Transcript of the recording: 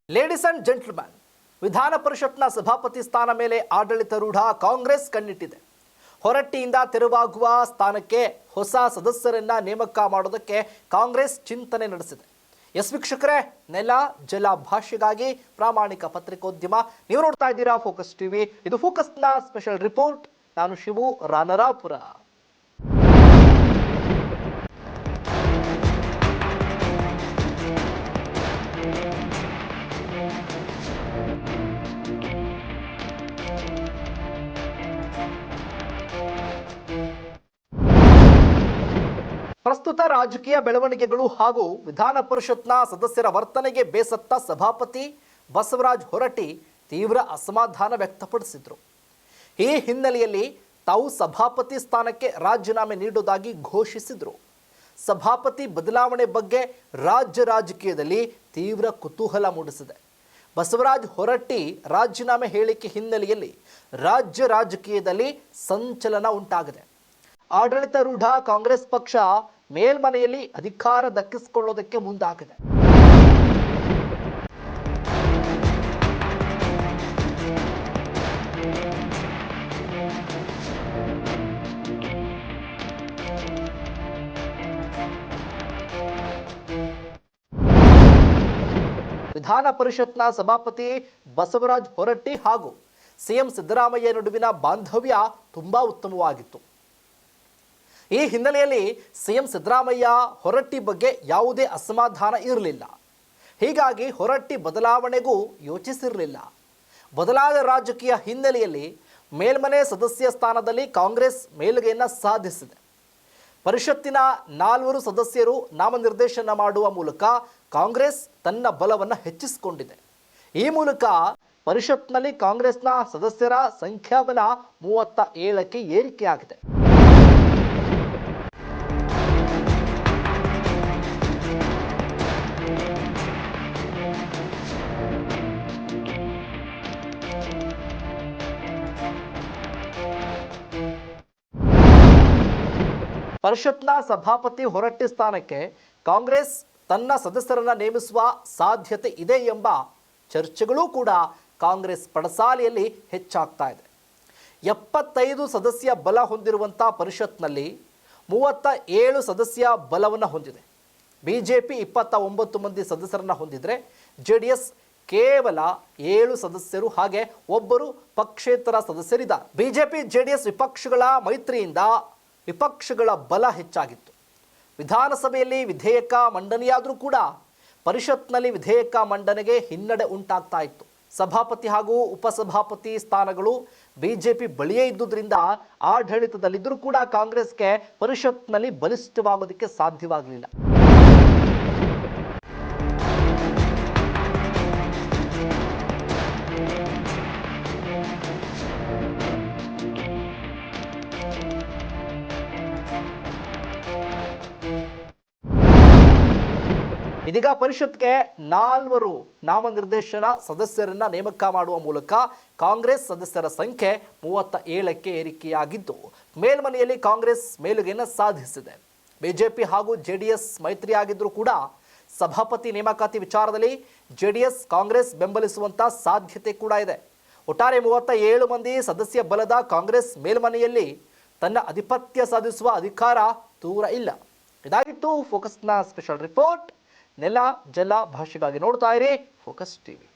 Ladies and gentleman, ವಿಧಾನ ಪರಿಷತ್ನ ಸಭಾಪತಿ ಸ್ಥಾನ ಮೇಲೆ ಆಡಳಿತಾರೂಢ ಕಾಂಗ್ರೆಸ್ ಕಣ್ಣಿಟ್ಟಿದೆ. ಹೊರಟ್ಟಿಯಿಂದ ತೆರವಾಗುವ ಸ್ಥಾನಕ್ಕೆ ಹೊಸ ಸದಸ್ಯರನ್ನ ನೇಮಕ ಮಾಡೋದಕ್ಕೆ ಕಾಂಗ್ರೆಸ್ ಚಿಂತನೆ ನಡೆಸಿದೆ. ಎಸ್ ವೀಕ್ಷಕರೇ, ನೆಲ ಜಲ ಭಾಷೆಗಾಗಿ ಪ್ರಾಮಾಣಿಕ ಪತ್ರಿಕೋದ್ಯಮ. ನೀವು ನೋಡ್ತಾ ಇದ್ದೀರಾ ಫೋಕಸ್ ಟಿವಿ. ಇದು ಫೋಕಸ್ನ ಸ್ಪೆಷಲ್ ರಿಪೋರ್ಟ್. ನಾನು ಶಿವು ರಾನರಾಪುರ. ಪ್ರಸ್ತುತ ರಾಜಕೀಯ ಬೆಳವಣಿಗೆಗಳು ಹಾಗೂ ವಿಧಾನ ಪರಿಷತ್ನ ಸದಸ್ಯರ ವರ್ತನೆಗೆ ಬೇಸತ್ತ ಸಭಾಪತಿ ಬಸವರಾಜ ಹೊರಟ್ಟಿ ತೀವ್ರ ಅಸಮಾಧಾನ ವ್ಯಕ್ತಪಡಿಸಿದರು. ಈ ಹಿನ್ನೆಲೆಯಲ್ಲಿ ತಾವು ಸಭಾಪತಿ ಸ್ಥಾನಕ್ಕೆ ರಾಜೀನಾಮೆ ನೀಡುವುದಾಗಿ ಘೋಷಿಸಿದರು. ಸಭಾಪತಿ ಬದಲಾವಣೆ ಬಗ್ಗೆ ರಾಜ್ಯ ರಾಜಕೀಯದಲ್ಲಿ ತೀವ್ರ ಕುತೂಹಲ ಮೂಡಿಸಿದೆ. ಬಸವರಾಜ ಹೊರಟ್ಟಿ ರಾಜೀನಾಮೆ ಹೇಳಿಕೆ ಹಿನ್ನೆಲೆಯಲ್ಲಿ ರಾಜ್ಯ ರಾಜಕೀಯದಲ್ಲಿ ಸಂಚಲನ ಉಂಟಾಗಿದೆ. ಆಡಳಿತಾರೂಢ ಕಾಂಗ್ರೆಸ್ ಪಕ್ಷ ಮೇಲ್ಮನೆಯಲ್ಲಿ ಅಧಿಕಾರ ದಕ್ಕಿಸಿಕೊಳ್ಳೋದಕ್ಕೆ ಮುಂದಾಗಿದೆ. ವಿಧಾನ ಪರಿಷತ್ನ ಸಭಾಪತಿ ಬಸವರಾಜ ಹೊರಟ್ಟಿ ಹಾಗೂ ಸಿಎಂ ಸಿದ್ದರಾಮಯ್ಯ ನಡುವಿನ ಬಾಂಧವ್ಯ ತುಂಬಾ ಉತ್ತಮವಾಗಿತ್ತು. ಈ ಹಿನ್ನೆಲೆಯಲ್ಲಿ ಸಿಎಂ ಸಿದ್ದರಾಮಯ್ಯ ಹೊರಟ್ಟಿ ಬಗ್ಗೆ ಯಾವುದೇ ಅಸಮಾಧಾನ ಇರಲಿಲ್ಲ. ಹೀಗಾಗಿ ಹೊರಟ್ಟಿ ಬದಲಾವಣೆಗೂ ಯೋಚಿಸಿರಲಿಲ್ಲ. ಬದಲಾದ ರಾಜಕೀಯ ಹಿನ್ನೆಲೆಯಲ್ಲಿ ಮೇಲ್ಮನೆ ಸದಸ್ಯ ಸ್ಥಾನದಲ್ಲಿ ಕಾಂಗ್ರೆಸ್ ಮೇಲುಗೆಯನ್ನು ಸಾಧಿಸಿದೆ. ಪರಿಷತ್ತಿನ 4 ಸದಸ್ಯರು ನಾಮನಿರ್ದೇಶನ ಮಾಡುವ ಮೂಲಕ ಕಾಂಗ್ರೆಸ್ ತನ್ನ ಬಲವನ್ನು ಹೆಚ್ಚಿಸಿಕೊಂಡಿದೆ. ಈ ಮೂಲಕ ಪರಿಷತ್ನಲ್ಲಿ ಕಾಂಗ್ರೆಸ್ನ ಸದಸ್ಯರ ಸಂಖ್ಯಾಬಲ 37ಕ್ಕೆ ಏರಿಕೆಯಾಗಿದೆ. ಪರಿಷತ್ನ ಸಭಾಪತಿ ಹೊರಟ್ಟಿ ಸ್ಥಾನಕ್ಕೆ ಕಾಂಗ್ರೆಸ್ ತನ್ನ ಸದಸ್ಯರನ್ನ ನೇಮಿಸುವ ಸಾಧ್ಯತೆ ಇದೆ ಎಂಬ ಚರ್ಚೆಗಳೂ ಕೂಡ ಕಾಂಗ್ರೆಸ್ ಪಡಸಾಲೆಯಲ್ಲಿ ಹೆಚ್ಚಾಗ್ತಾ ಇದೆ. 75 ಸದಸ್ಯ ಬಲ ಹೊಂದಿರುವಂಥ ಪರಿಷತ್ನಲ್ಲಿ 37 ಸದಸ್ಯ ಬಲವನ್ನು ಹೊಂದಿದೆ. ಬಿಜೆಪಿ 29 ಮಂದಿ ಸದಸ್ಯರನ್ನ ಹೊಂದಿದ್ರೆ ಜೆಡಿಎಸ್ ಕೇವಲ 7 ಸದಸ್ಯರು, ಹಾಗೆ ಒಬ್ಬರು ಪಕ್ಷೇತರ ಸದಸ್ಯರಿದ್ದಾರೆ. ಬಿಜೆಪಿ ಜೆಡಿಎಸ್ ವಿಪಕ್ಷಗಳ ಮೈತ್ರಿಯಿಂದ ವಿಪಕ್ಷಗಳ ಬಲ ಹೆಚ್ಚಾಗಿತ್ತು. ವಿಧಾನಸಭೆಯಲ್ಲಿ ವಿಧೇಯಕ ಮಂಡನೆಯಾದರೂ ಕೂಡ ಪರಿಷತ್ನಲ್ಲಿ ವಿಧೇಯಕ ಮಂಡನೆಗೆ ಹಿನ್ನಡೆ ಉಂಟಾಗ್ತಾ ಇತ್ತು. ಸಭಾಪತಿ ಹಾಗೂ ಉಪಸಭಾಪತಿ ಸ್ಥಾನಗಳು ಬಿಜೆಪಿ ಬಳಿಯೇ ಇದ್ದುದರಿಂದ ಆಡಳಿತದಲ್ಲಿದ್ದರೂ ಕೂಡ ಕಾಂಗ್ರೆಸ್ಗೆ ಪರಿಷತ್ನಲ್ಲಿ ಬಲಿಷ್ಠವಾಗೋದಕ್ಕೆ ಸಾಧ್ಯವಾಗಲಿಲ್ಲ. ಇದೀಗ ಪರಿಷತ್ಗೆ 4 ನಾಮನಿರ್ದೇಶನ ಸದಸ್ಯರನ್ನ ನೇಮಕ ಮಾಡುವ ಮೂಲಕ ಕಾಂಗ್ರೆಸ್ ಸದಸ್ಯರ ಸಂಖ್ಯೆ 37ಕ್ಕೆ ಏರಿಕೆಯಾಗಿದ್ದು ಮೇಲ್ಮನೆಯಲ್ಲಿ ಕಾಂಗ್ರೆಸ್ ಮೇಲುಗೆಯನ್ನು ಸಾಧಿಸಿದೆ. ಬಿಜೆಪಿ ಹಾಗೂ ಜೆಡಿಎಸ್ ಮೈತ್ರಿಯಾಗಿದ್ದರೂ ಕೂಡ ಸಭಾಪತಿ ನೇಮಕಾತಿ ವಿಚಾರದಲ್ಲಿ ಜೆಡಿಎಸ್ ಕಾಂಗ್ರೆಸ್ ಬೆಂಬಲಿಸುವಂತ ಸಾಧ್ಯತೆ ಕೂಡ ಇದೆ. ಒಟ್ಟಾರೆ 37 ಮಂದಿ ಸದಸ್ಯ ಬಲದ ಕಾಂಗ್ರೆಸ್ ಮೇಲ್ಮನೆಯಲ್ಲಿ ತನ್ನ ಆಧಿಪತ್ಯ ಸಾಧಿಸುವ ಅಧಿಕಾರ ದೂರ ಇಲ್ಲ. ಇದಾಗಿತ್ತು ಫೋಕಸ್ನ ಸ್ಪೆಷಲ್ ರಿಪೋರ್ಟ್. ನೆಲ ಜಲ ಭಾಷೆಗಾಗಿ ನೋಡ್ತಾ ಇರಿ ಫೋಕಸ್ ಟಿವಿ.